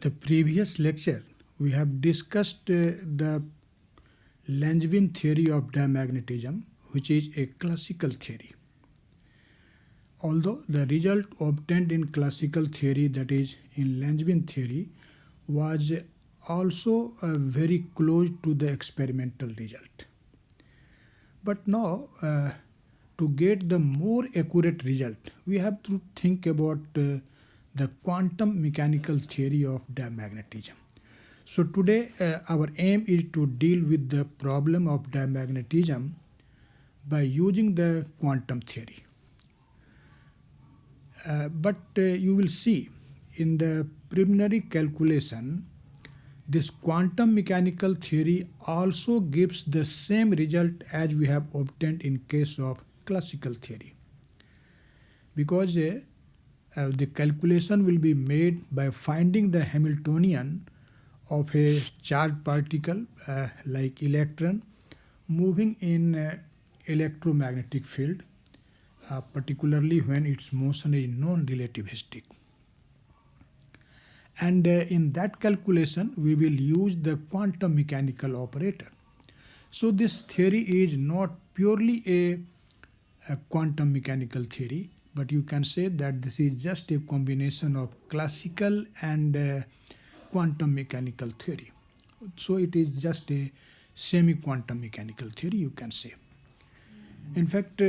the previous lecture, we have discussed the Langevin theory of diamagnetism, which is a classical theory. Although the result obtained in classical theory, that is in Langevin theory, was also very close to the experimental result. But now, to get the more accurate result, we have to think about the quantum mechanical theory of diamagnetism. So today our aim is to deal with the problem of diamagnetism by using the quantum theory. But you will see in the preliminary calculation, this quantum mechanical theory also gives the same result as we have obtained in case of classical theory, because the calculation will be made by finding the Hamiltonian of a charged particle like electron moving in electromagnetic field, particularly when its motion is non-relativistic. And in that calculation, we will use the quantum mechanical operator. So this theory is not purely a quantum mechanical theory, but you can say that this is just a combination of classical and quantum mechanical theory. So it is just a semi-quantum mechanical theory, you can say. In fact,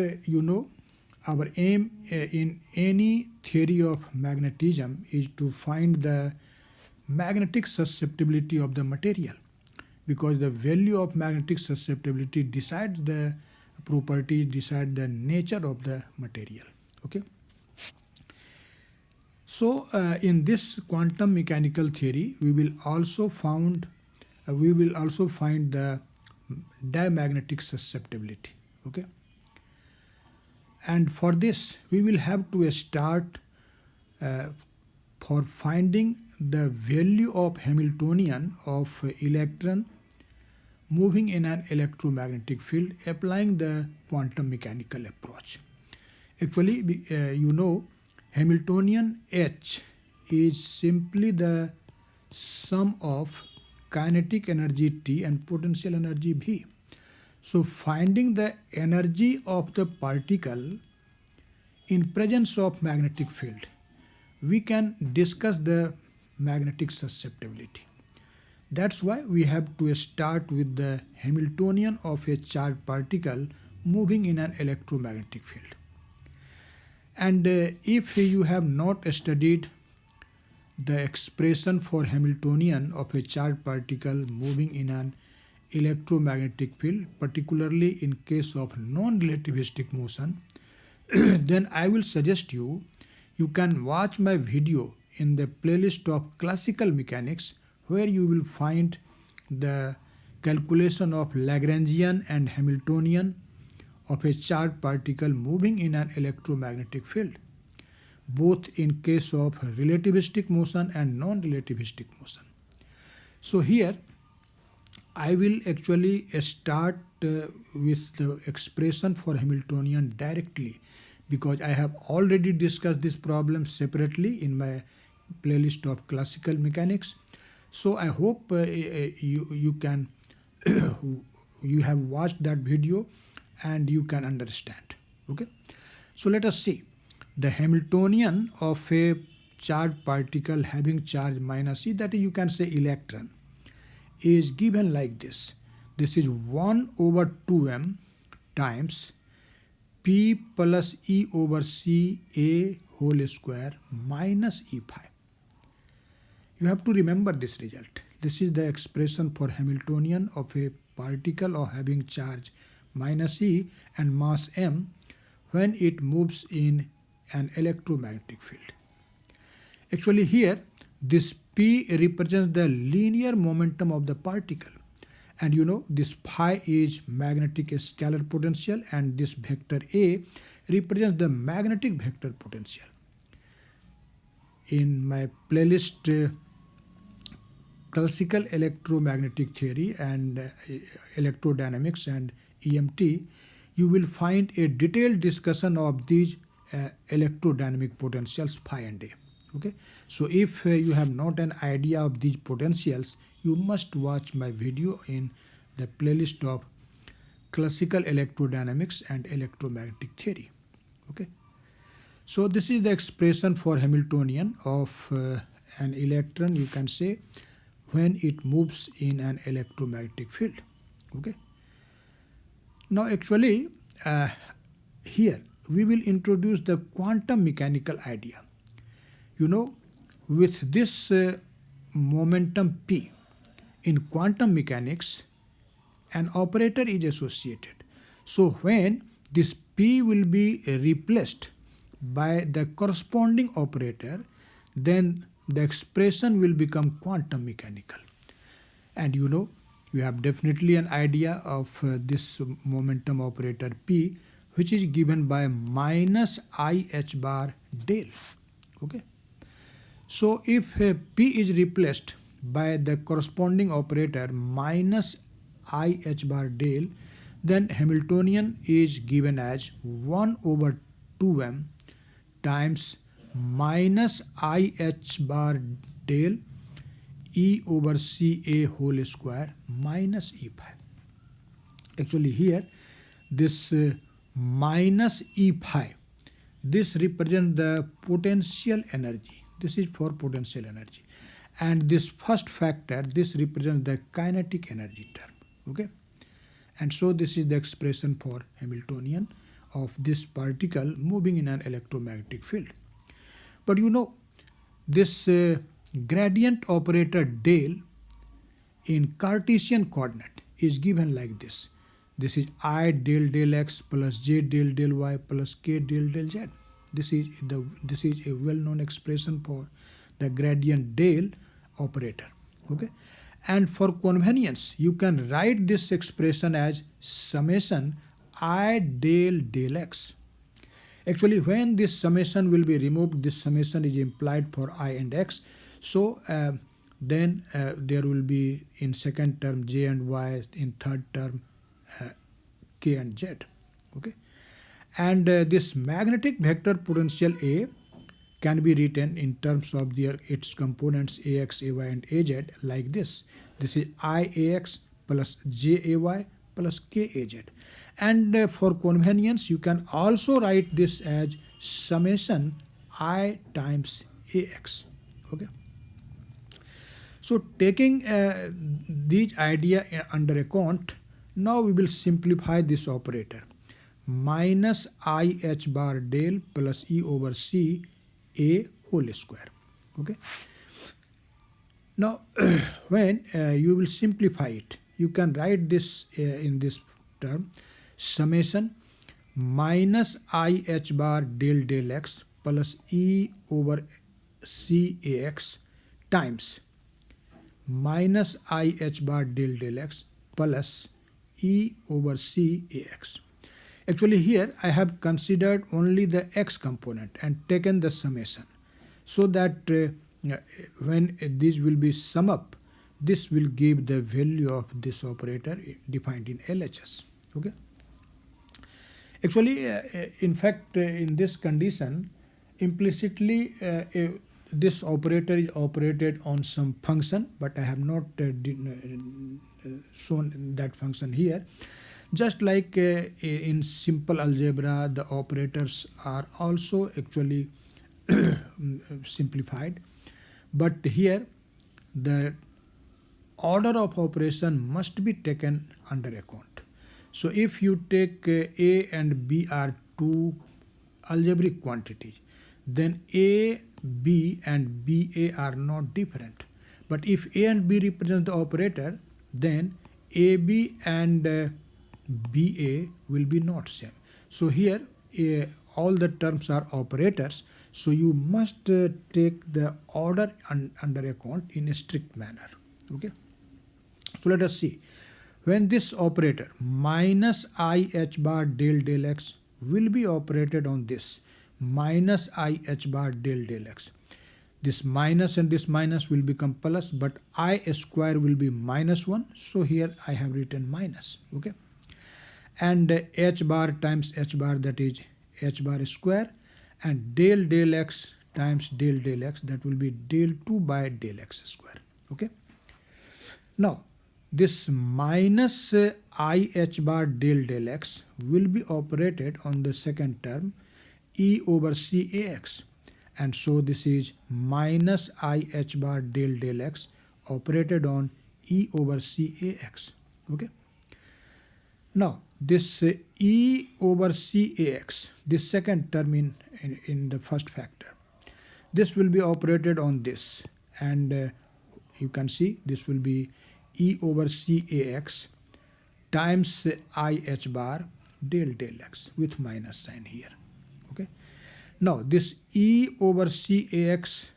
our aim in any theory of magnetism is to find the magnetic susceptibility of the material, because the value of magnetic susceptibility decides the properties, decide the nature of the material. Okay. So in this quantum mechanical theory, we will also find the diamagnetic susceptibility. Okay. And for this, we will have to start for finding the value of Hamiltonian of electron moving in an electromagnetic field, applying the quantum mechanical approach. Actually, Hamiltonian H is simply the sum of kinetic energy T and potential energy V. So finding the energy of the particle in presence of magnetic field, we can discuss the magnetic susceptibility. That's why we have to start with the Hamiltonian of a charged particle moving in an electromagnetic field. And if you have not studied the expression for Hamiltonian of a charged particle moving in an electromagnetic field, particularly in case of non-relativistic motion, then I will suggest you can watch my video in the playlist of classical mechanics, where you will find the calculation of Lagrangian and Hamiltonian of a charged particle moving in an electromagnetic field, both in case of relativistic motion and non-relativistic motion. So here I will actually start with the expression for Hamiltonian directly, because I have already discussed this problem separately in my playlist of classical mechanics. So I hope you can you have watched that video and you can understand. Okay. So let us see. The Hamiltonian of a charged particle having charge -e, that is, you can say electron, is given like this. This is 1 over 2m times P plus E over C A whole square minus E phi. You have to remember this result. This is the expression for Hamiltonian of a particle or having charge -e and mass m when it moves in an electromagnetic field. Actually here, this P represents the linear momentum of the particle, and this phi is magnetic scalar potential, and this vector A represents the magnetic vector potential. In my playlist classical electromagnetic theory and electrodynamics and EMT, you will find a detailed discussion of these electrodynamic potentials phi and A. Okay, so if you have not an idea of these potentials, you must watch my video in the playlist of classical electrodynamics and electromagnetic theory. Okay, so this is the expression for Hamiltonian of an electron, you can say, when it moves in an electromagnetic field. Okay, now actually here we will introduce the quantum mechanical idea. You know, with this momentum P in quantum mechanics, an operator is associated. So when this P will be replaced by the corresponding operator, then the expression will become quantum mechanical. And you know, you have definitely an idea of this momentum operator P, which is given by minus I h bar del. Okay. So if P is replaced by the corresponding operator minus I h bar del, then Hamiltonian is given as 1 over 2m times minus I h bar del E over C A whole square minus E phi. Actually here this minus E phi, this represents the potential energy. This is for potential energy. And this first factor, this represents the kinetic energy term. Okay. And so this is the expression for Hamiltonian of this particle moving in an electromagnetic field. But you know, this gradient operator del in Cartesian coordinate is given like this. This is I del x plus j del y plus k del z. This is a well-known expression for the gradient del operator. Okay, and for convenience, you can write this expression as summation I del x. Actually, when this summation will be removed, this summation is implied for I and x. So then there will be in second term j and y, in third term k and z. Okay, and this magnetic vector potential A can be written in terms of its components ax, ay and az like this. This is Iax plus Jay plus Kaz. And for convenience, you can also write this as summation I times Ax. Okay. So taking these idea under account, now we will simplify this operator. Minus I h bar del plus E over C A whole square. Okay. Now when you will simplify it, you can write this in this term, summation minus I h bar del x plus E over C Ax times minus I h bar del x plus E over C Ax. Actually here I have considered only the x component and taken the summation, so that when this will be sum up, this will give the value of this operator defined in LHS. Okay. Actually, in fact, in this condition, implicitly this operator is operated on some function, but I have not shown that function here. Just like in simple algebra, the operators are also actually simplified, but here the order of operation must be taken under account. So if you take A and B are two algebraic quantities, then A, B and BA are not different. But if A and B represent the operator, then AB and BA will be not same. So here all the terms are operators, so you must take the order under account in a strict manner. Okay. So let us see. When this operator minus I h bar del x will be operated on this minus I h bar del x, this minus and this minus will become plus, but I square will be minus 1. So here I have written minus. Okay. And h bar times h bar, that is h bar square, and del x times del x, that will be del 2 by del x square. Okay. Now this minus I h bar del x will be operated on the second term e over c ax, and so this is minus I h bar del x operated on e over c ax. Okay. Now this e over c ax, this second term in the first factor, this will be operated on this, and you can see this will be e over c ax times I h bar del x with minus sign here. Okay. Now this e over c ax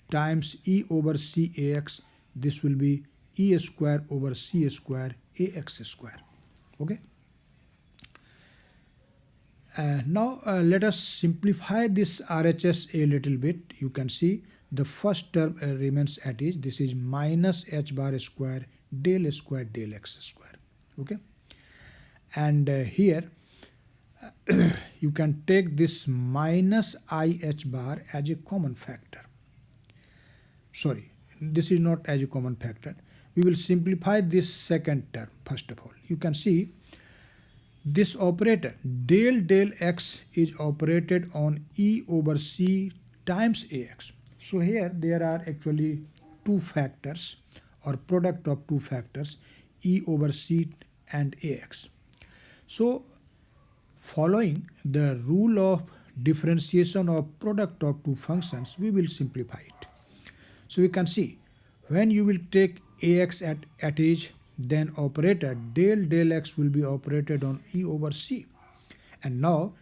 times e over c ax, this will be e square over c square ax square. Okay. Now let us simplify this RHS a little bit. You can see the first term remains at is, this is minus h bar square del x square. Okay. And here you can take this minus I h bar as a common factor. Sorry, this is not as a common factor. We will simplify this second term first of all. You can see this operator del x is operated on e over c times ax. So here there are actually two factors or product of two factors, e over c and ax. So following the rule of differentiation of product of two functions, we will simplify it. So you can see when you will take ax at age, then operator del x will be operated on e over c. And now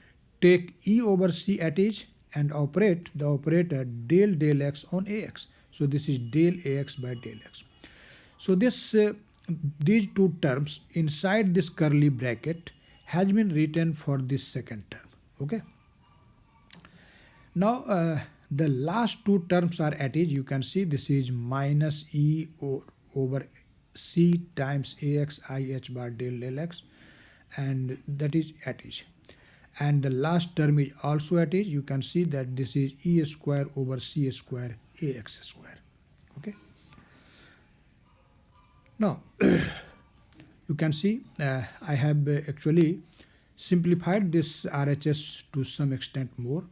take e over c at age and operate the operator del x on ax. So this is del ax by del x. So this these two terms inside this curly bracket has been written for this second term. Okay. Now the last two terms are at age. You can see this is minus e over c times ax I h bar del x, and that is at age. And the last term is also at age. You can see that this is e square over c square ax square. Okay. Now you can see I have actually simplified this RHS to some extent more.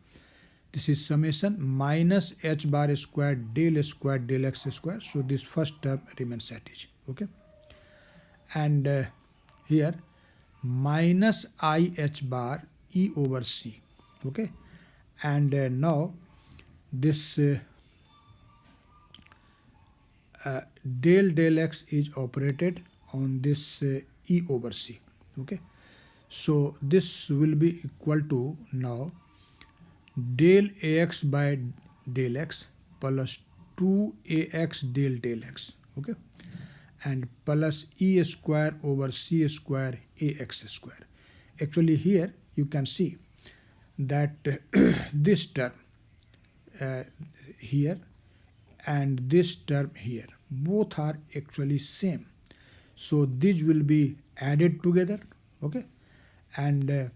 This is summation minus h bar square del x square. So this first term remains at age. Okay. And here minus I h bar e over c. Okay. And now this del x is operated on this e over c. Okay. So this will be equal to now del ax by del x plus 2ax del x. Okay. And plus e square over c square ax square. Actually here you can see that this term here and this term here, both are actually same. So these will be added together. Okay. And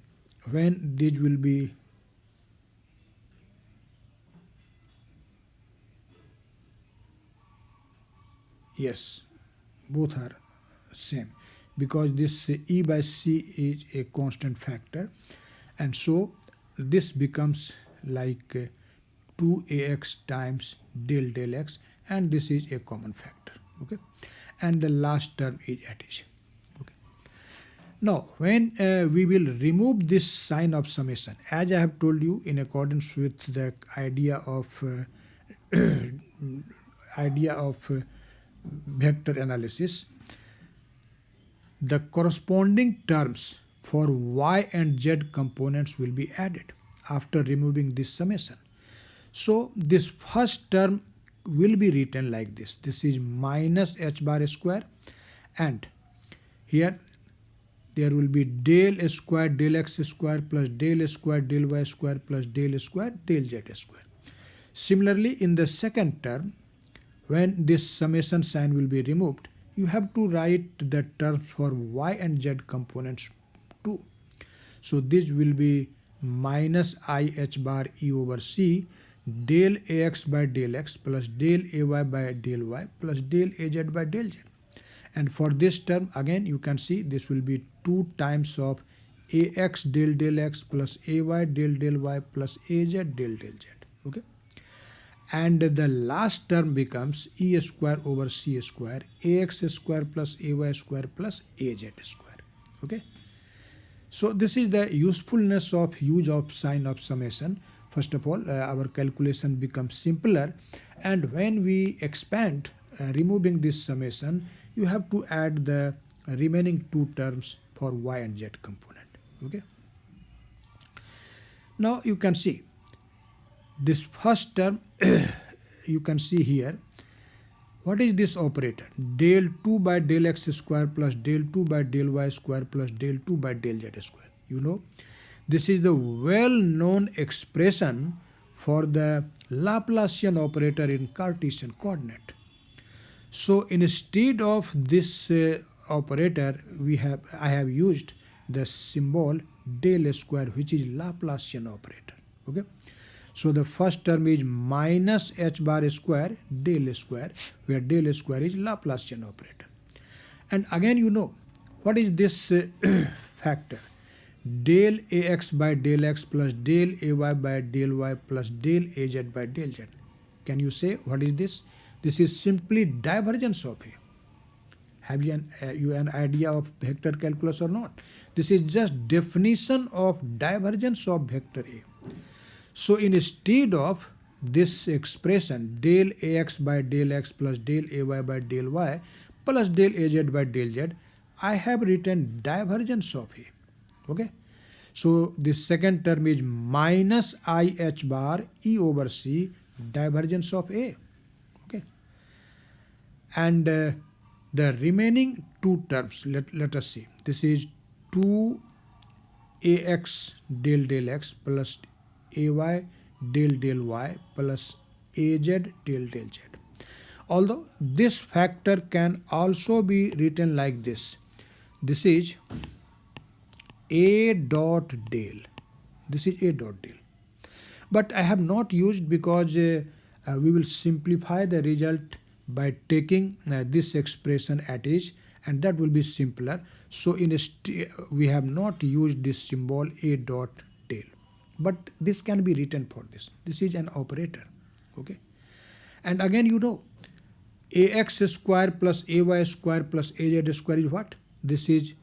when these will be yes, both are same, because this e by c is a constant factor, and so this becomes like 2ax times del x, and this is a common factor. Okay. And the last term is at age. Okay. Now when we will remove this sign of summation, as I have told you, in accordance with the idea of vector analysis, the corresponding terms for y and z components will be added after removing this summation. So this first term will be written like this. This is minus h bar square, and here there will be del square del x square plus del square del y square plus del square del z square. Similarly, in the second term, when this summation sign will be removed, you have to write the terms for y and z components too. So this will be minus I h bar e over c del ax by del x plus del ay by del y plus del az by del z. And for this term again you can see this will be 2 times of ax del x plus ay del y plus az del z. Okay, and the last term becomes e square over c square ax square plus ay square plus az square. Okay, so this is the usefulness of use of sign of summation. First of all, our calculation becomes simpler, and when we expand removing this summation, you have to add the remaining two terms for y and z component. Okay, now you can see this first term you can see here. What is this operator? Del 2 by del x square plus del 2 by del y square plus del 2 by del z square. You know, this is the well-known expression for the Laplacian operator in Cartesian coordinate. So instead of this operator, I have used the symbol del square, which is Laplacian operator. Okay. So the first term is minus h bar square del square, where del square is Laplacian operator. And again, you know, what is this factor? Del ax by del x plus del ay by del y plus del az by del z. Can you say what is this? This is simply divergence of A. Have you an idea of vector calculus or not? This is just definition of divergence of vector A. So instead of this expression del ax by del x plus del ay by del y plus del az by del z, I have written divergence of A. Okay, so this second term is minus I h bar e over c divergence of A. Okay, and the remaining two terms, let us see. This is 2 ax del x plus ay del y plus az del z. Although this factor can also be written like this. This is a dot del. This is a dot del. But I have not used because we will simplify the result by taking this expression at each, and that will be simpler. So we have not used this symbol a dot del. But this can be written for this. This is an operator. Okay. And again, you know, ax square plus ay square plus az square is what? This is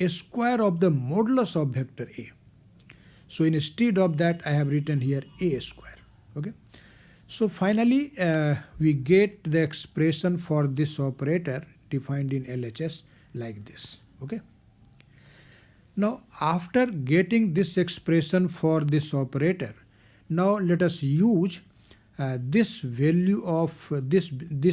a square of the modulus of vector A. So instead of that, I have written here a square. Okay. So finally, we get the expression for this operator defined in LHS like this. Okay. Now, after getting this expression for this operator, now let us use this value of this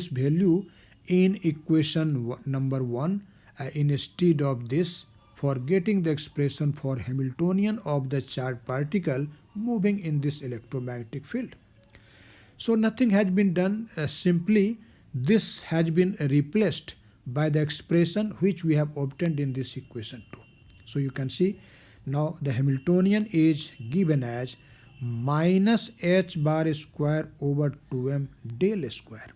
value in equation number 1 instead of this, for getting the expression for Hamiltonian of the charged particle moving in this electromagnetic field. So nothing has been done, simply this has been replaced by the expression which we have obtained in this equation 2. So you can see now the Hamiltonian is given as minus h bar square over 2m del square.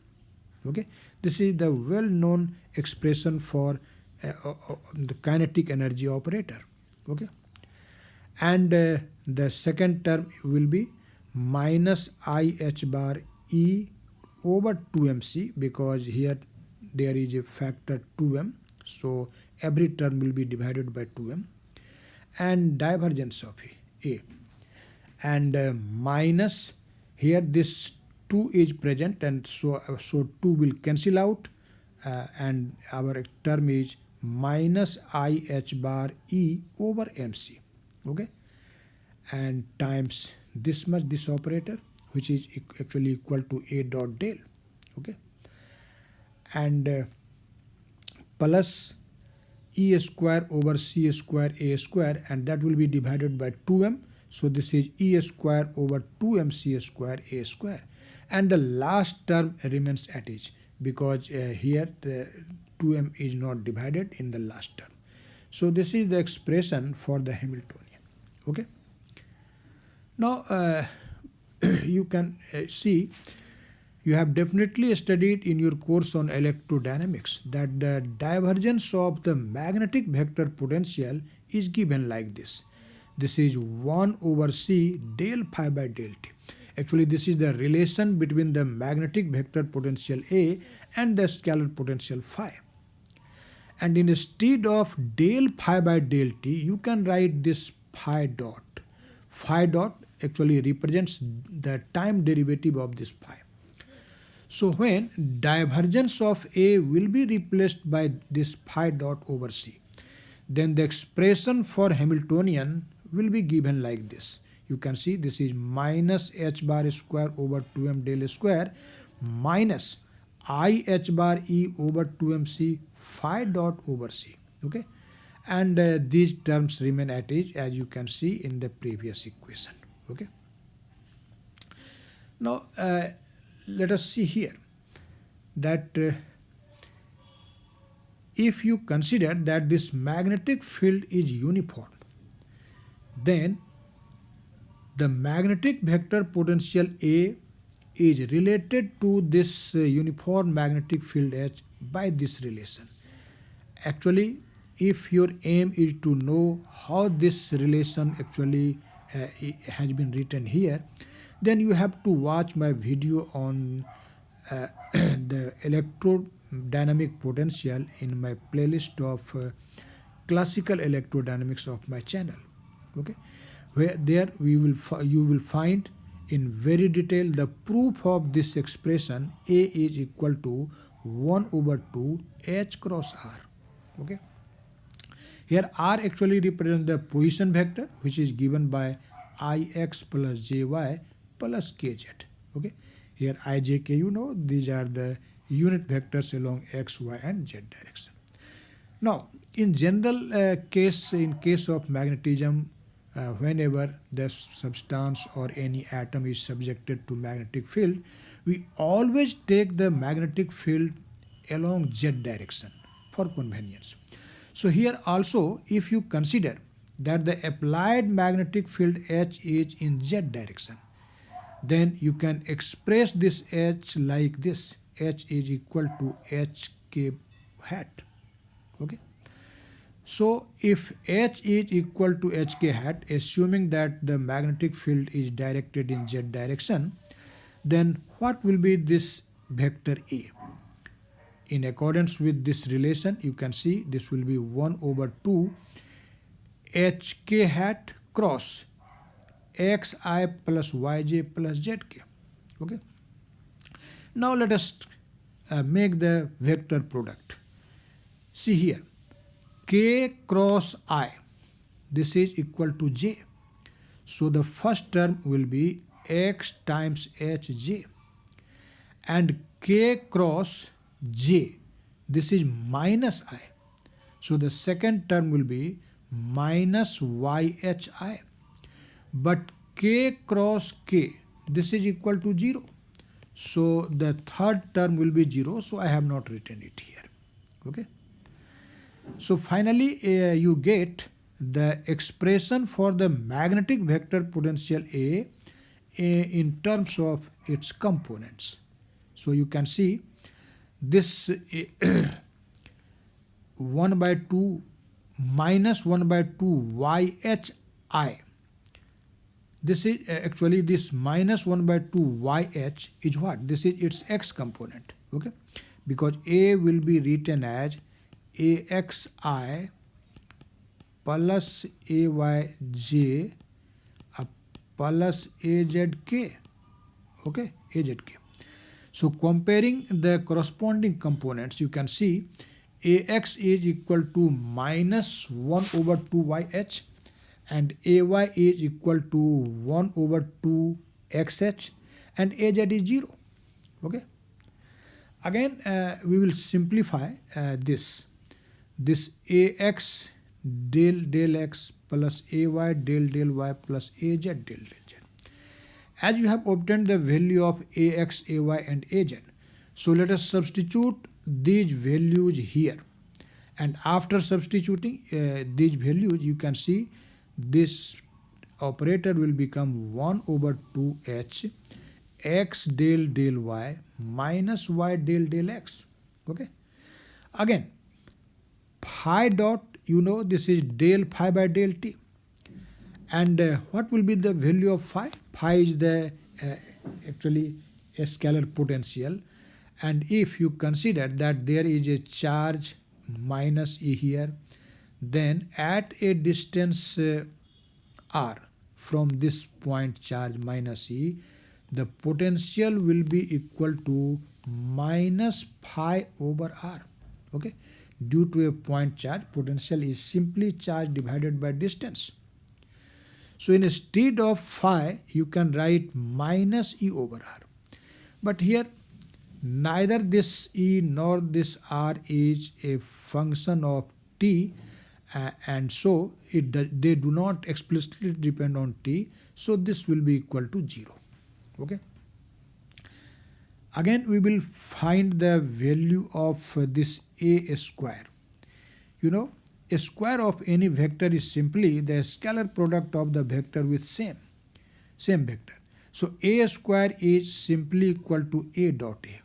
Okay, this is the well-known expression for the kinetic energy operator. Okay, and the second term will be minus I h bar e over 2mc, because here there is a factor 2m, so every term will be divided by 2m, and divergence of A. And minus, here this 2 is present, and so 2 will cancel out, and our term is minus I h bar e over mc. Okay, and times this much, this operator, which is actually equal to a dot del. Okay, and plus e square over c square a square, and that will be divided by 2m. So this is e square over 2mc square a square, and the last term remains at each, because here the 2m is not divided in the last term. So this is the expression for the Hamiltonian. Okay. Now you can see, you have definitely studied in your course on electrodynamics that the divergence of the magnetic vector potential is given like this. This is 1 over c del phi by del t. Actually, this is the relation between the magnetic vector potential A and the scalar potential phi. And instead of del phi by del t, you can write this phi dot. Phi dot actually represents the time derivative of this phi. So when divergence of A will be replaced by this phi dot over C, then the expression for Hamiltonian will be given like this. You can see this is minus h bar square over 2m del square minus I h bar E over 2mc phi dot over C. Okay, and these terms remain at each, as you can see in the previous equation. Okay. Now let us see here that if you consider that this magnetic field is uniform, then the magnetic vector potential A is related to this uniform magnetic field H by this relation. Actually, if your aim is to know how this relation actually has been written here, then you have to watch my video on the electrodynamic potential in my playlist of classical electrodynamics of my channel. Okay, where there you will find in very detail the proof of this expression A is equal to 1 over 2 H cross R. Okay, here R actually represents the position vector, which is given by Ix plus Jy plus Kz. Okay, here I, J, K, you know, these are the unit vectors along X, Y and Z direction. Now, in general case, in case of magnetism, whenever the substance or any atom is subjected to magnetic field, we always take the magnetic field along Z direction for convenience. So here also, if you consider that the applied magnetic field H is in Z direction, then you can express this H like this. H is equal to HK hat. Okay. So if H is equal to HK hat, assuming that the magnetic field is directed in Z direction, then what will be this vector A? In accordance with this relation, you can see this will be 1 over 2 HK hat cross Xi plus Yj plus Zk. Okay. Now let us make the vector product. See here, K cross I, this is equal to J. So the first term will be X times Hj, and K cross J, this is minus I. So the second term will be minus Yhi. But K cross K, this is equal to 0. So the third term will be 0. So I have not written it here. Okay. So finally you get the expression for the magnetic vector potential A in terms of its components. So you can see this 1 by 2 minus 1 by 2 Yhi. This is actually this minus 1 by 2 YH is what? This is its X component. Okay, because A will be written as AXI plus AYJ plus AZK. Okay, AZK. So comparing the corresponding components, you can see AX is equal to minus 1 over 2 YH and AY is equal to 1 over 2 XH and AZ is 0. Okay. Again, we will simplify this AX del X plus AY del Y plus AZ del Z. As you have obtained the value of AX, AY and AZ, so let us substitute these values here. And after substituting these values, you can see this operator will become 1 over 2h x del del y minus y del del x. Okay. Again, phi dot, you know, this is del phi by del t. And what will be the value of phi? Phi is the actually a scalar potential. And if you consider that there is a charge minus E here, then at a distance r from this point charge minus E, the potential will be equal to minus phi over r. Okay, due to a point charge, potential is simply charge divided by distance. So instead of phi, you can write minus E over r. But here, neither this E nor this r is a function of t, and so they do not explicitly depend on t. So this will be equal to 0. Okay. Again, we will find the value of this a square. You know, a square of any vector is simply the scalar product of the vector with same vector. So a square is simply equal to a dot a.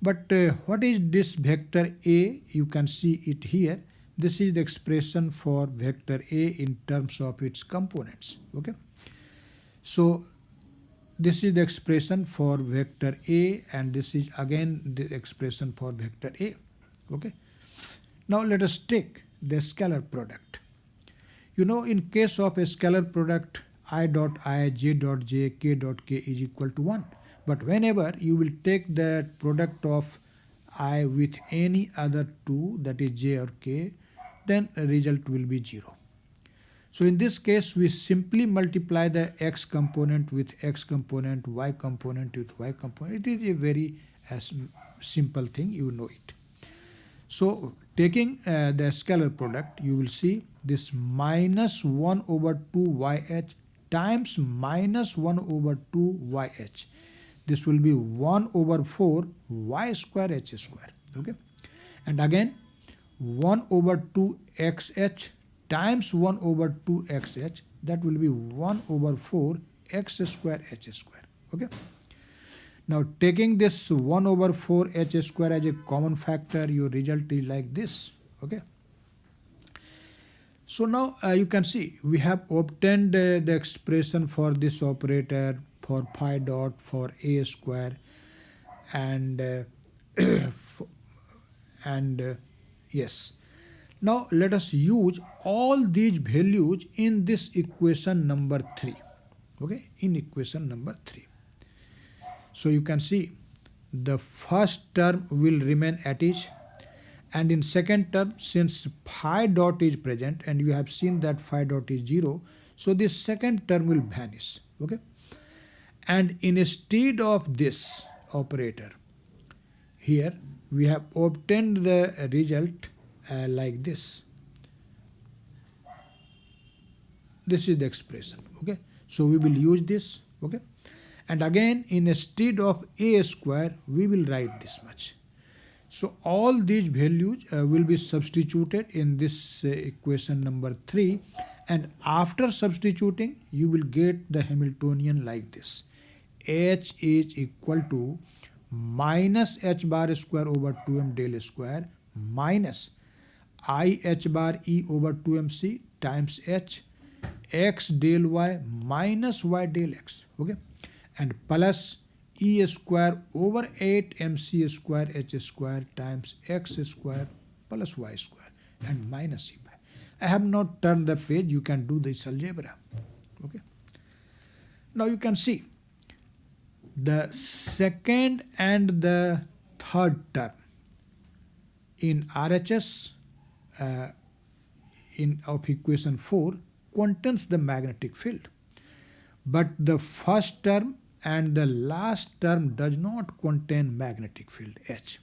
But what is this vector a? You can see it here. This is the expression for vector a in terms of its components. Okay. So this is the expression for vector a, and this is again the expression for vector a. Okay. Now let us take the scalar product. You know, in case of a scalar product, I dot I, j dot j, k dot k is equal to 1. But whenever you will take the product of I with any other two, that is j or k, then the result will be 0. So in this case, we simply multiply the x component with x component, y component with y component. It is a very simple thing, you know it. So taking the scalar product, you will see this minus 1 over 2 yh times minus 1 over 2 yh. This will be 1 over 4 y square h square. Okay. And again 1 over 2 xh times 1 over 2 xh, that will be 1 over 4 x square h square. Okay. Now taking this 1 over 4 h square as a common factor, your result is like this. Okay. So now you can see we have obtained the expression for this operator, for phi dot, for a square, and yes. Now let us use all these values in this equation number 3. Okay, in equation number 3. So you can see the first term will remain at each, and in second term, since phi dot is present and you have seen that phi dot is 0, so this second term will vanish. Okay, and instead of this operator, here we have obtained the result like this. This is the expression. Okay, so we will use this. Okay, and again instead of a square, we will write this much. So all these values will be substituted in this equation number 3, and after substituting, you will get the Hamiltonian like this. H is equal to minus h bar square over 2m del square minus I h bar e over 2mc times h x del y minus y del x. Okay, and plus e square over 8 mc square h square times x square plus y square and minus e pi. I have not turned the page, you can do this algebra. Okay, now you can see the second and the third term in RHS of equation 4 contains the magnetic field, but the first term and the last term does not contain magnetic field H.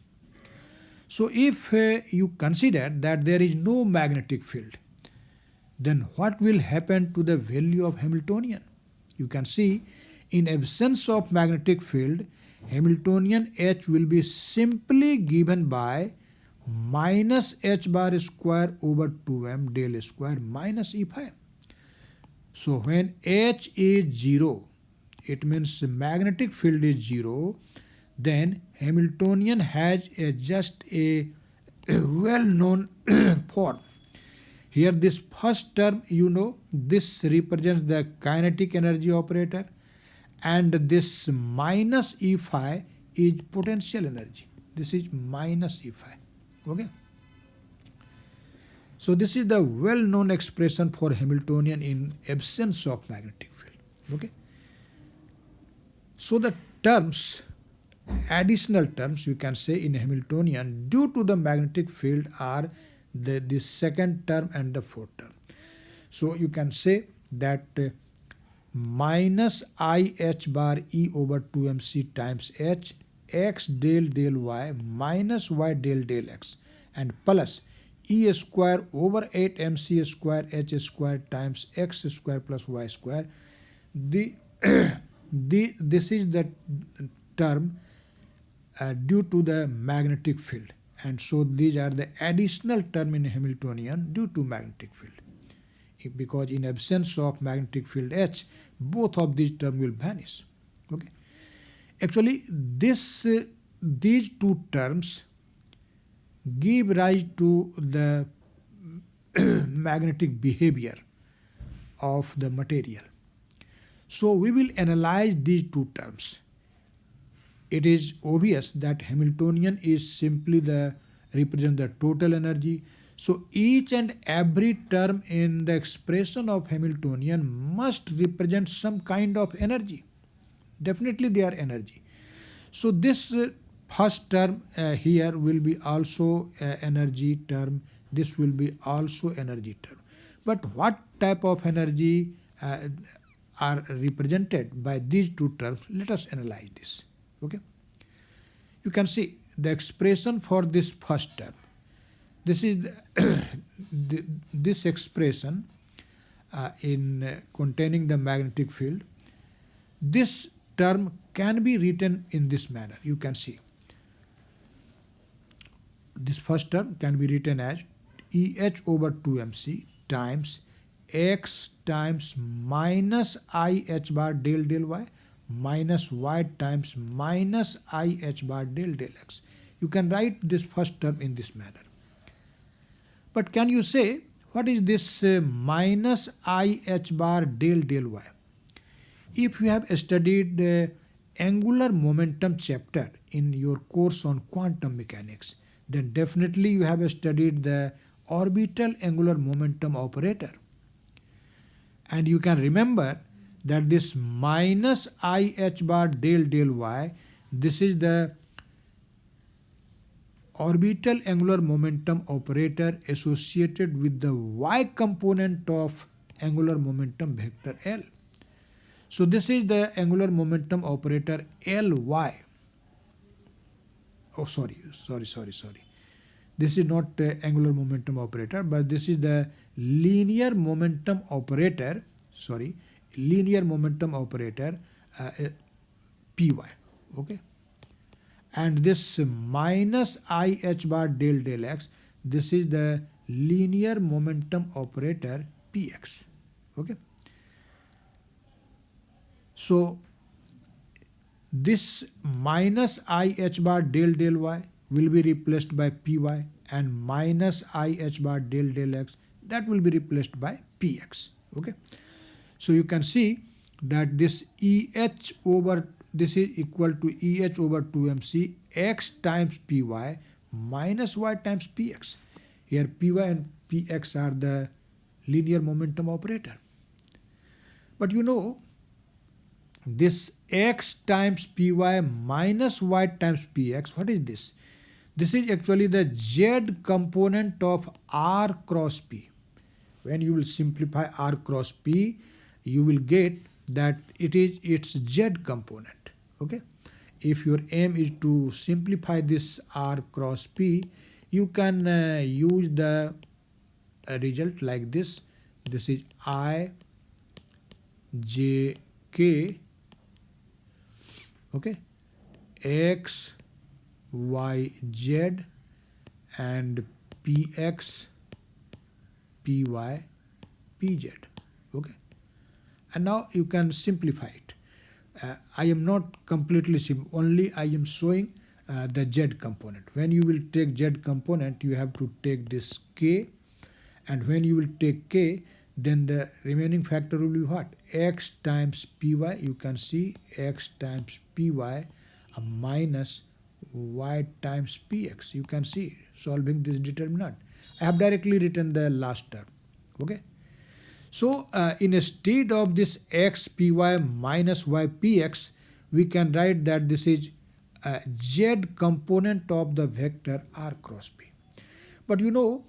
So if you consider that there is no magnetic field, then what will happen to the value of Hamiltonian? You can see in absence of magnetic field, Hamiltonian H will be simply given by minus h bar square over 2m del square minus e phi. So when H is 0, it means magnetic field is 0, then Hamiltonian has just a well-known form. Here this first term, this represents the kinetic energy operator, and this minus E phi is potential energy. This is minus E phi. Okay. So this is the well-known expression for Hamiltonian in absence of magnetic field. Okay. So the terms, additional terms you can say in Hamiltonian due to the magnetic field are the second term and the fourth term. So you can say that minus I h bar E over 2mc times h x del y minus y del x and plus E square over 8 mc square h square times x square plus y square. This is the term due to the magnetic field, and so these are the additional term in Hamiltonian due to magnetic field. Because in absence of magnetic field H, both of these terms will vanish. Okay. Actually, these two terms give rise to the magnetic behavior of the material. So we will analyze these two terms. It is obvious that Hamiltonian is simply represent the total energy. So each and every term in the expression of Hamiltonian must represent some kind of energy. Definitely they are energy. So this first term here will be also energy term. This will be also energy term. But what type of energy are represented by these two terms? Let us analyze this. Okay. You can see the expression for this first term. This is this expression in containing the magnetic field. This term can be written in this manner. You can see this first term can be written as EH over 2mc times x times minus IH bar del y minus y times minus IH bar del x. You can write this first term in this manner. But can you say what is this minus IH bar del y? If you have studied the angular momentum chapter in your course on quantum mechanics, then definitely you have studied the orbital angular momentum operator. And you can remember that this minus IH bar del y, this is the orbital angular momentum operator associated with the y component of angular momentum vector L. So this is the angular momentum operator Ly. Oh, sorry. This is not angular momentum operator, but this is the linear momentum operator, Py. Okay. And this minus IH bar del x, this is the linear momentum operator Px. Okay. So this minus IH bar del y will be replaced by Py, and minus IH bar del x, that will be replaced by Px. Okay. So you can see that this this is equal to EH over 2mc x times Py minus y times Px. Here Py and Px are the linear momentum operator. But this x times Py minus y times Px, what is this? This is actually the z component of r cross p. When you will simplify r cross p, you will get that it is its z component. Okay. If your aim is to simplify this r cross p, you can use the result like this. This is I j k, okay, x y z and px py pz. Okay. And now you can simplify it. I am not completely only I am showing the z component. When you will take z component, you have to take this k, and when you will take k, then the remaining factor will be what? X times py. You can see x times py minus y times px. You can see solving this determinant. I have directly written the last term. Okay. So instead of this x py minus y px, we can write that this is z component of the vector r cross p. But you know,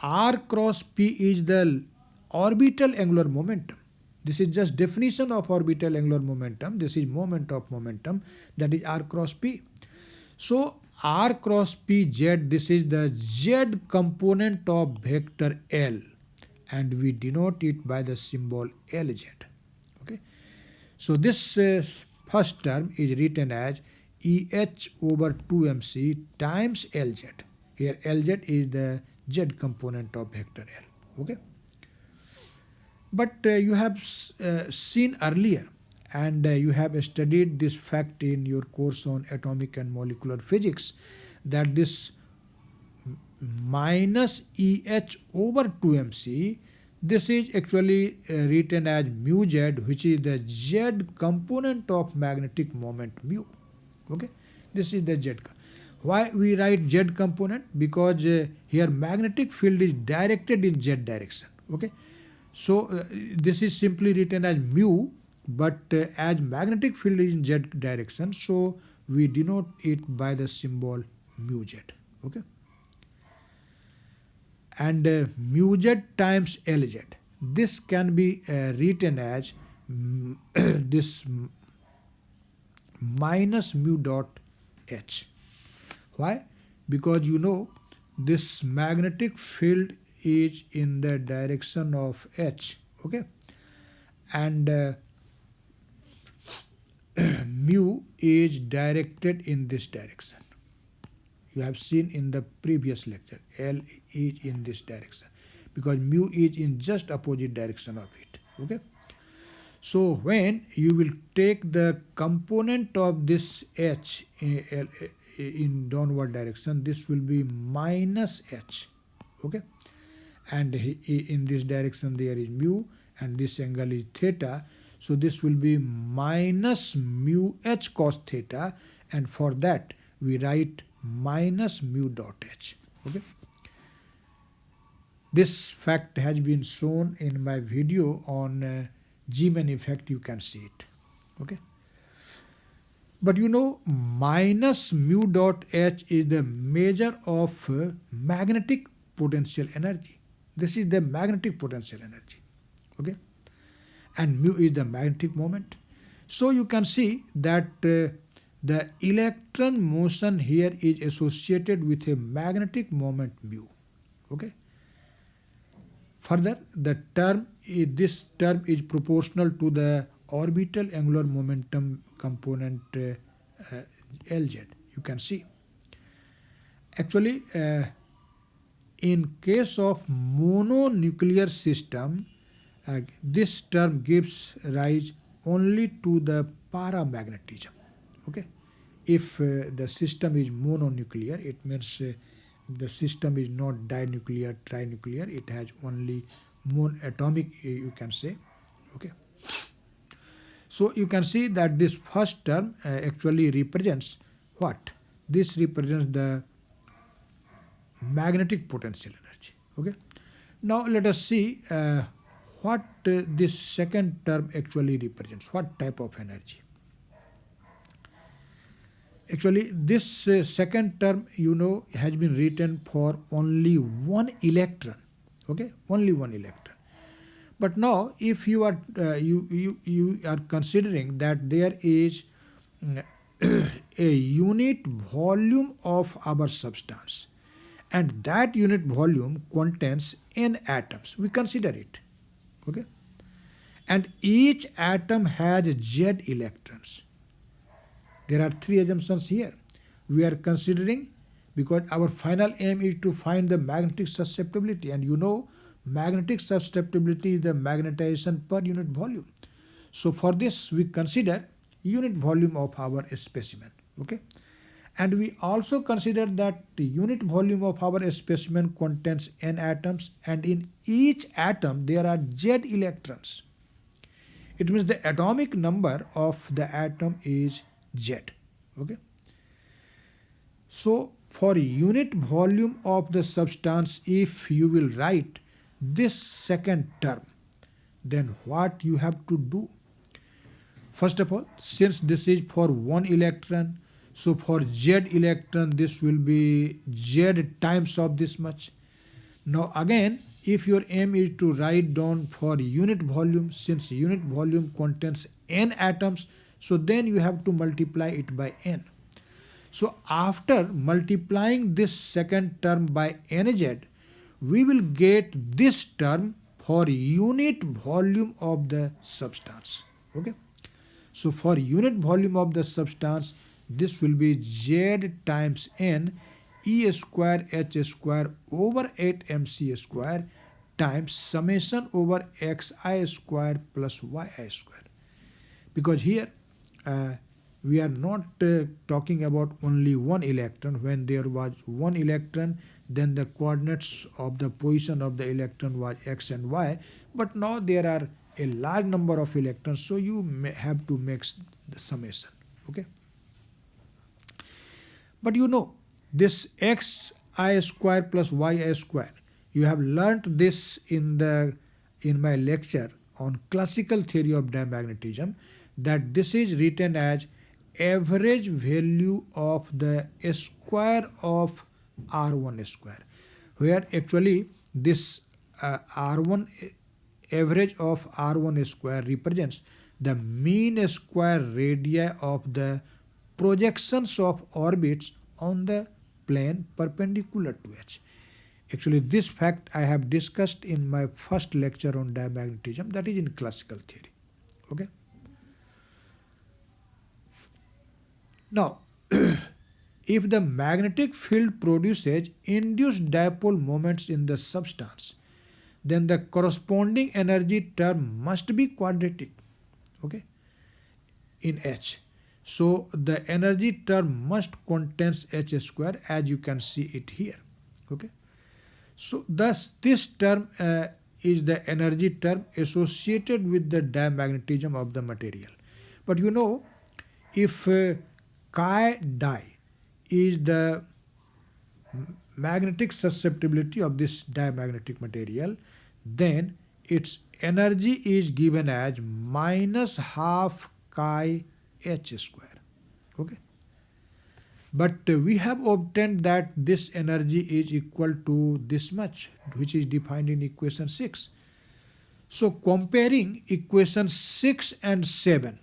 r cross p is the orbital angular momentum. This is just definition of orbital angular momentum. This is moment of momentum, that is r cross p. So r cross p z, this is the z component of vector L, and we denote it by the symbol Lz. Okay. So this first term is written as EH over 2mc times Lz. Here Lz is the z component of vector L. Okay. But you have seen earlier, and you have studied this fact in your course on atomic and molecular physics, that this minus EH over 2mc, this is actually written as mu z, which is the z component of magnetic moment mu. Okay, this is the z. Why we write z component? Because here magnetic field is directed in z direction. Okay, so this is simply written as mu, but as magnetic field is in z direction, so we denote it by the symbol mu z. Okay, and mu z times Lz, this can be written as this minus mu dot h. Why? Because you know this magnetic field is in the direction of h. Okay, and mu is directed in this direction. You have seen in the previous lecture, L is in this direction, because mu is in just opposite direction of it. Okay. So when you will take the component of this h in downward direction, this will be minus h. Okay. And in this direction there is mu, and this angle is theta. So this will be minus mu h cos theta, and for that we write minus mu dot h. Okay. This fact has been shown in my video on G-man effect. You can see it. Okay. But you know, minus mu dot h is the measure of magnetic potential energy. This is the magnetic potential energy. Okay. And mu is the magnetic moment. So you can see that the electron motion here is associated with a magnetic moment mu. Okay. Further, the term this term is proportional to the orbital angular momentum component Lz. You can see. Actually, in case of mononuclear system, this term gives rise only to the paramagnetism. Okay, if the system is mononuclear, it means the system is not dinuclear, trinuclear. It has only monatomic, you can say. Okay. So you can see that this first term actually represents what? This represents the magnetic potential energy. Okay. Now let us see what this second term actually represents. What type of energy? Actually, this second term, you know, has been written for only one electron. Okay, only one electron. But now, if you are you are considering that there is a unit volume of our substance, and that unit volume contains n atoms, we consider it. Okay, and each atom has z electrons. There are three assumptions here. We are considering, because our final aim is to find the magnetic susceptibility, and you know magnetic susceptibility is the magnetization per unit volume. So for this we consider unit volume of our specimen. Okay, and we also consider that the unit volume of our specimen contains n atoms, and in each atom there are z electrons. It means the atomic number of the atom is z. Okay, so for unit volume of the substance, if you will write this second term, then what you have to do? First of all, since this is for one electron, so for z electron this will be z times of this much. Now again, if your aim is to write down for unit volume, since unit volume contains n atoms, so then you have to multiply it by n. So after multiplying this second term by nz, we will get this term for unit volume of the substance. Okay. So for unit volume of the substance, this will be z times n e square h square over 8 mc square times summation over xi square plus yi square. Because here we are not talking about only one electron. When there was one electron, then the coordinates of the position of the electron was x and y, but now there are a large number of electrons, so you may have to make the summation. Okay, but you know this xi square plus yi square, you have learnt this in my lecture on classical theory of diamagnetism, that this is written as average value of the square of R1 square, where actually this R1 average of R1 square represents the mean square radii of the projections of orbits on the plane perpendicular to H. Actually, this fact I have discussed in my first lecture on diamagnetism, that is in classical theory. Okay. Now, if the magnetic field produces induced dipole moments in the substance, then the corresponding energy term must be quadratic. Okay, in H. So the energy term must contain H square, as you can see it here. Okay. So thus this term is the energy term associated with the diamagnetism of the material. But you know, if chi di is the magnetic susceptibility of this diamagnetic material, then its energy is given as minus half chi h square. Okay. But we have obtained that this energy is equal to this much, which is defined in equation 6. So comparing equation 6 and 7,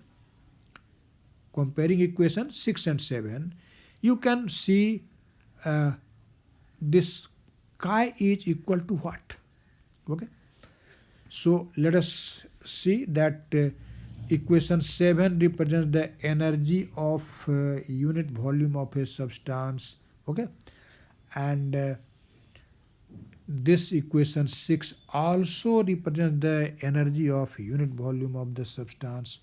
you can see this chi is equal to what? Okay. So let us see that equation 7 represents the energy of unit volume of a substance. Okay. And this equation 6 also represents the energy of unit volume of the substance.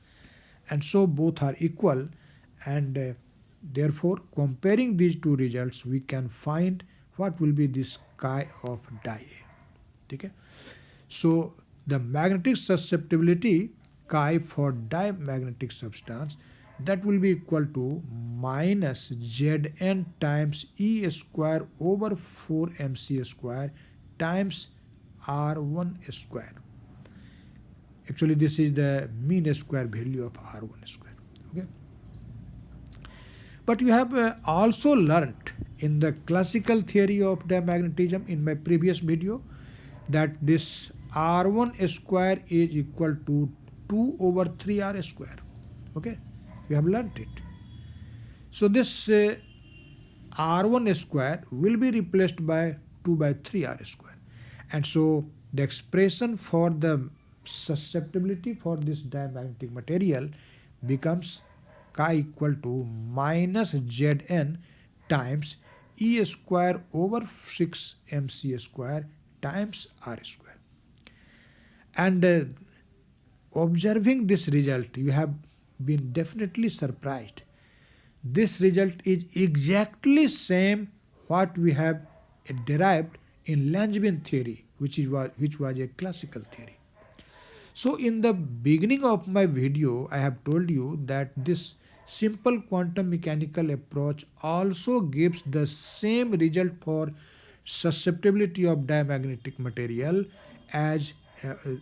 And so both are equal, and therefore comparing these two results we can find what will be this chi of di. Okay. So the magnetic susceptibility chi for diamagnetic substance, that will be equal to minus Zn times E square over 4 mc square times R1 square. Actually this is the mean square value of R1 square. Okay. But you have also learnt in the classical theory of diamagnetism in my previous video that this R1 square is equal to 2 over 3 R square. Okay, you have learnt it. So this R1 square will be replaced by 2 by 3 R square. And so the expression for the susceptibility for this diamagnetic material becomes chi equal to minus Zn times E square over 6 mc square times R square. And observing this result, you have been definitely surprised. This result is exactly same what we have derived in Langevin theory, which was a classical theory. So in the beginning of my video, I have told you that this simple quantum mechanical approach also gives the same result for susceptibility of diamagnetic material as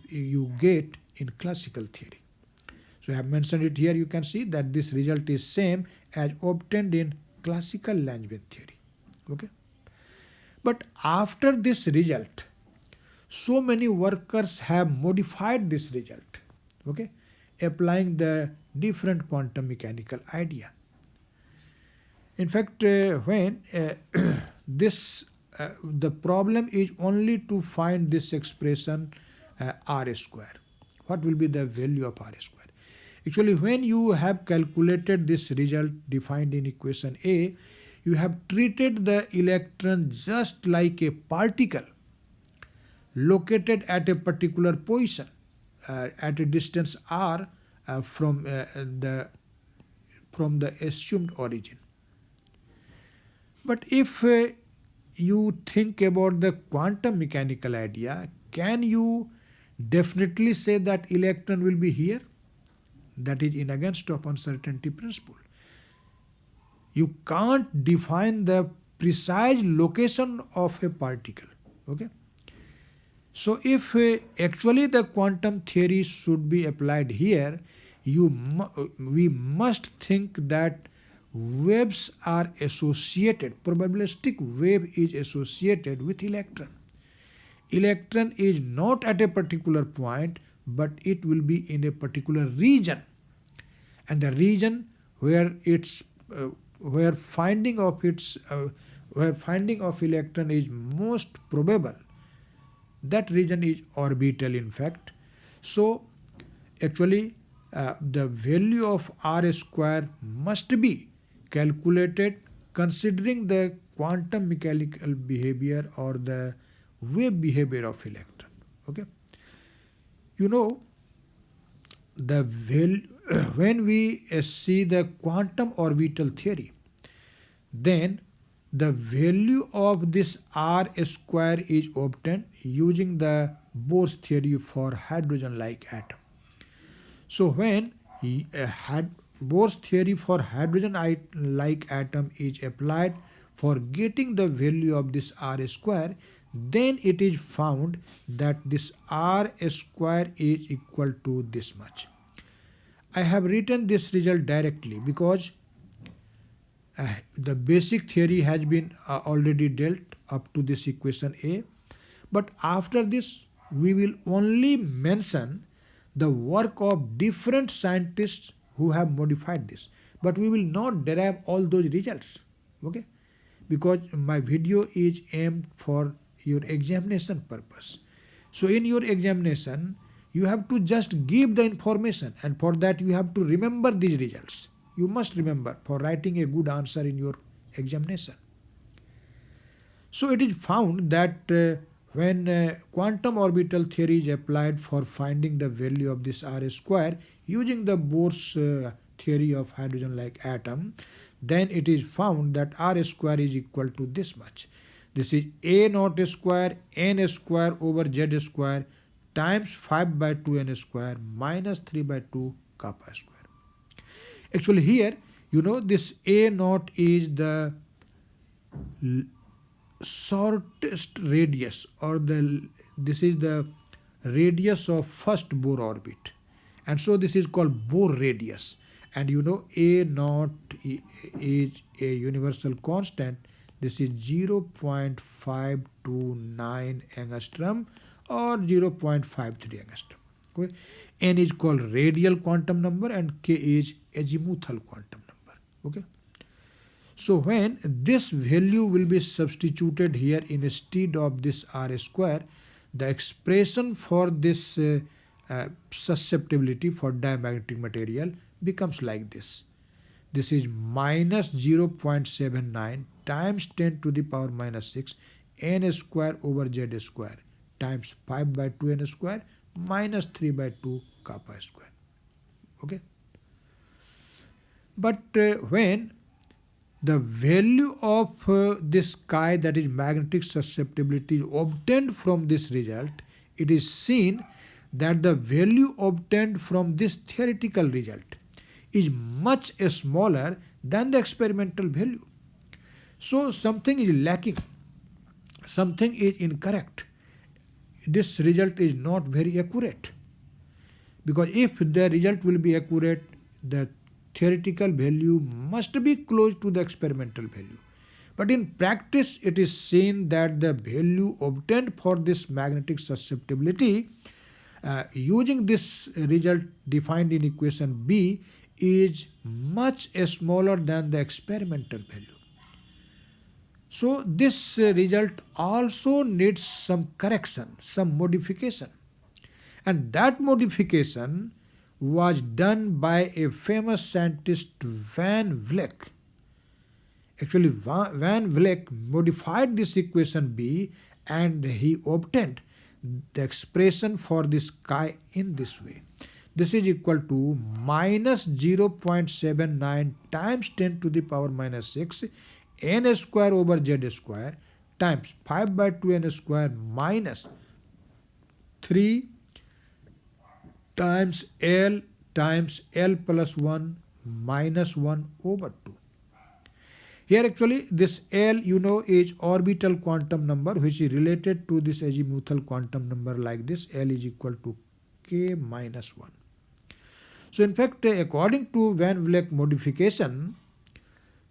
you get in classical theory. So I have mentioned it here. You can see that this result is same as obtained in classical Langevin theory. Okay. But after this result, so many workers have modified this result, okay, applying the different quantum mechanical idea. In fact, when this the problem is only to find this expression r square. What will be the value of r square? Actually, when you have calculated this result defined in equation A, you have treated the electron just like a particle located at a particular position at a distance r from the assumed origin. But if you think about the quantum mechanical idea, can you definitely say that electron will be here? That is in against of uncertainty principle. You can't define the precise location of a particle. Okay. So if actually the quantum theory should be applied here, we must think that waves are associated, probabilistic wave is associated with electron. Electron is not at a particular point, but it will be in a particular region. And the region where where finding of electron is most probable, that region is orbital in fact. So actually the value of r square must be calculated considering the quantum mechanical behavior or the wave behavior of electron. Okay. You know, the when we see the quantum orbital theory, then the value of this r square is obtained using the Bohr's theory for hydrogen-like atom. So when Bohr's theory for hydrogen-like atom is applied for getting the value of this r square, then it is found that this r square is equal to this much. I have written this result directly because the basic theory has been already dealt up to this equation A. But after this, we will only mention the work of different scientists who have modified this. But we will not derive all those results. Okay? Because my video is aimed for your examination purpose. So in your examination, you have to just give the information, and for that you have to remember these results. You must remember for writing a good answer in your examination. So it is found that when quantum orbital theory is applied for finding the value of this r square using the Bohr's theory of hydrogen-like atom, then it is found that r square is equal to this much. This is a naught square n square over z square times 5 by 2 n square minus 3 by 2 kappa square. Actually here, you know, this a naught is the shortest radius, or this is the radius of first Bohr orbit, and so this is called Bohr radius. And you know, a naught is a universal constant. This is 0.529 angstrom or 0.53 angstrom. Okay. N is called radial quantum number and K is azimuthal quantum number. Okay. So when this value will be substituted here instead of this r square, the expression for this susceptibility for diamagnetic material becomes like this. This is minus 0.79 times 10 to the power minus 6 n square over z square times 5 by 2 n square minus 3 by 2 kappa square. Okay. But when the value of this chi, that is magnetic susceptibility, is obtained from this result, it is seen that the value obtained from this theoretical result is much smaller than the experimental value. So something is lacking, something is incorrect. This result is not very accurate, because if the result will be accurate, the theoretical value must be close to the experimental value. But in practice, it is seen that the value obtained for this magnetic susceptibility using this result defined in equation B is much smaller than the experimental value. So this result also needs some correction, some modification. And that modification was done by a famous scientist, Van Vleck. Actually, Van Vleck modified this equation B and he obtained the expression for this chi in this way. This is equal to minus 0.79 times 10 to the power minus 6 n square over z square times 5 by 2 n square minus 3 times L plus 1 minus 1 over 2. Here actually this L is orbital quantum number which is related to this azimuthal quantum number like this. L is equal to k minus 1. So in fact, according to Van Vleck modification,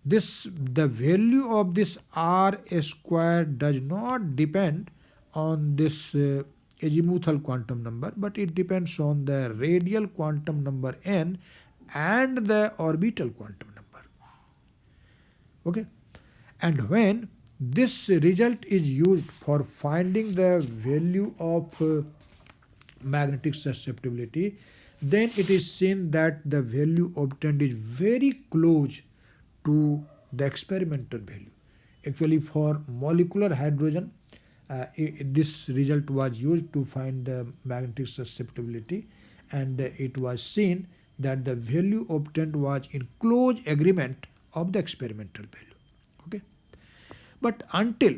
the value of this r square does not depend on this azimuthal quantum number, but it depends on the radial quantum number n and the orbital quantum number. Okay, and when this result is used for finding the value of magnetic susceptibility, then it is seen that the value obtained is very close to the experimental value. Actually, for molecular hydrogen, this result was used to find the magnetic susceptibility, and it was seen that the value obtained was in close agreement of the experimental value. Okay, but until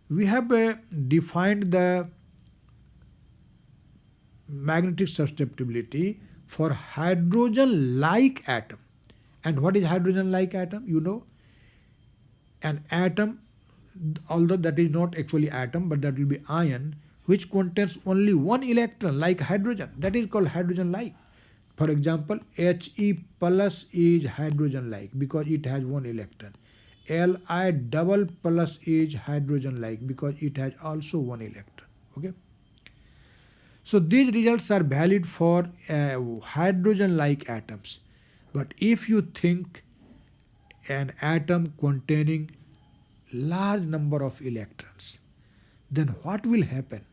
we have defined the magnetic susceptibility for hydrogen-like atom. And what is hydrogen-like atom? An atom, although that is not actually atom, but that will be ion, which contains only one electron like hydrogen. That is called hydrogen-like. For example, He plus is hydrogen-like because it has one electron. Li double plus is hydrogen-like because it has also one electron. Okay. So these results are valid for hydrogen-like atoms. But if you think an atom containing large number of electrons, then what will happen?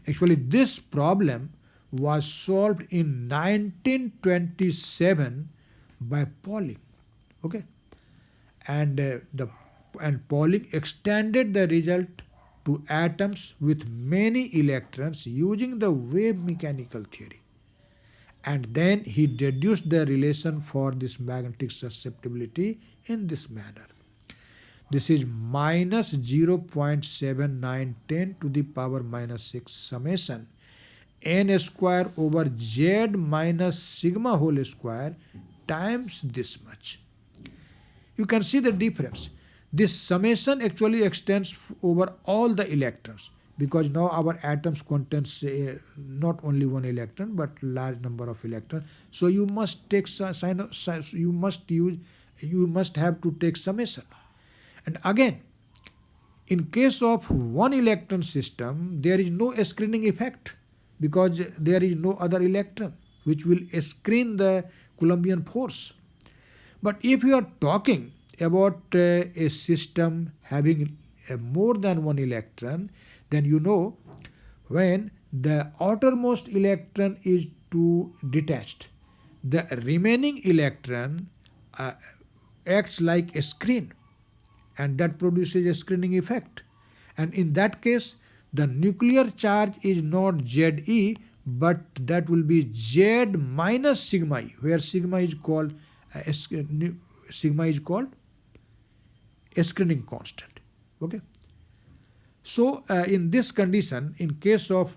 Actually, this problem was solved in 1927 by Pauling. Okay, and Pauling extended the result to atoms with many electrons using the wave mechanical theory. And then he deduced the relation for this magnetic susceptibility in this manner. This is minus 0.7910 to the power minus 6 summation n square over z minus sigma whole square times this much. You can see the difference. This summation actually extends over all the electrons, because now our atoms contains not only one electron but large number of electrons. So you must take you must have to take summation. And again, in case of one electron system, there is no screening effect because there is no other electron which will screen the Coulombian force. But if you are talking about a system having more than one electron, then when the outermost electron is detached, the remaining electron acts like a screen, and that produces a screening effect. And in that case, the nuclear charge is not Ze but that will be Z minus sigma E, where sigma is called screening constant. Okay. So in this condition, in case of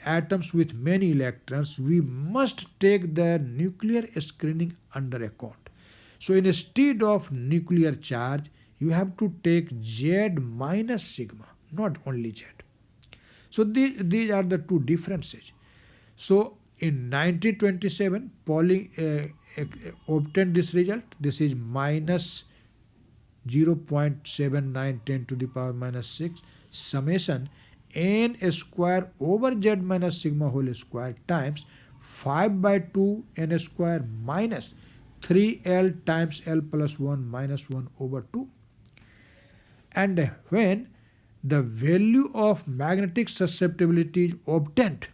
atoms with many electrons, we must take the nuclear screening under account. So instead of nuclear charge, you have to take Z minus sigma, not only Z. So these are the two differences. So in 1927, Pauling obtained this result. This is minus 0.7910 to the power minus 6 summation n square over Z minus sigma whole square times 5 by 2 n square minus 3L times L plus 1 minus 1 over 2. And when the value of magnetic susceptibility is obtained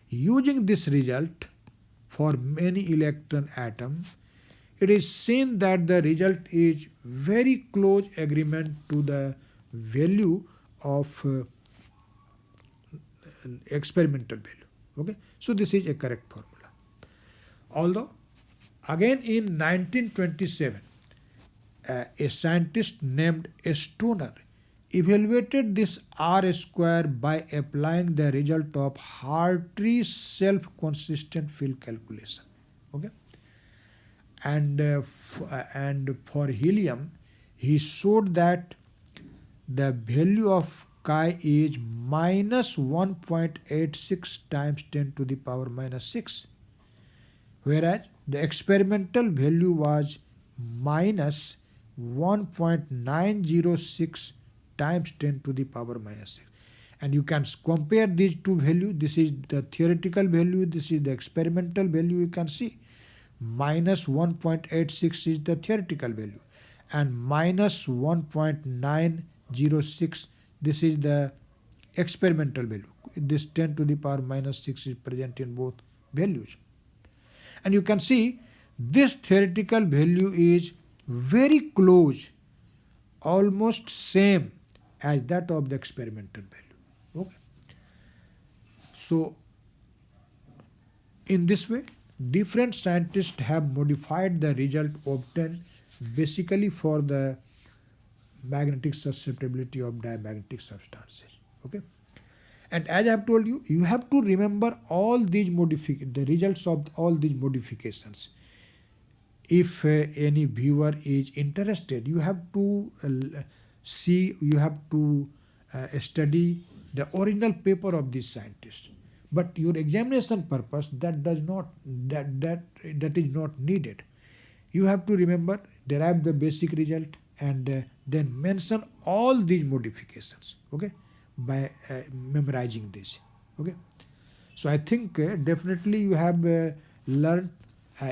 using this result for many electron atoms, it is seen that the result is very close agreement to the value of experimental value. Okay, so this is a correct formula. Although again in 1927, a scientist named Stoner evaluated this R square by applying the result of Hartree self-consistent field calculation. Okay. And for helium, he showed that the value of chi is minus 1.86 times 10 to the power minus 6, whereas the experimental value was minus 1.906 times 10 to the power minus 6. And you can compare these two values. This is the theoretical value, this is the experimental value. You can see minus 1.86 is the theoretical value and minus 1.906, this is the experimental value. This 10 to the power minus 6 is present in both values. And you can see this theoretical value is very close, almost same as that of the experimental value. Okay. So in this way, different scientists have modified the result obtained basically for the magnetic susceptibility of diamagnetic substances. Okay. And as I have told you, you have to remember all these the results of all these modifications. If any viewer is interested, you have to study the original paper of this scientist. But your examination purpose, that is not needed. You have to remember, derive the basic result, and then mention all these modifications. Okay, by memorizing this. Okay, so I think definitely you have learned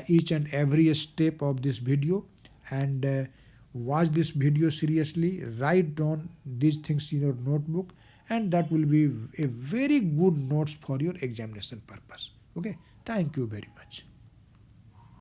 each and every step of this video, and watch this video seriously. Write down these things in your notebook, and that will be a very good notes for your examination purpose. Okay, thank you very much.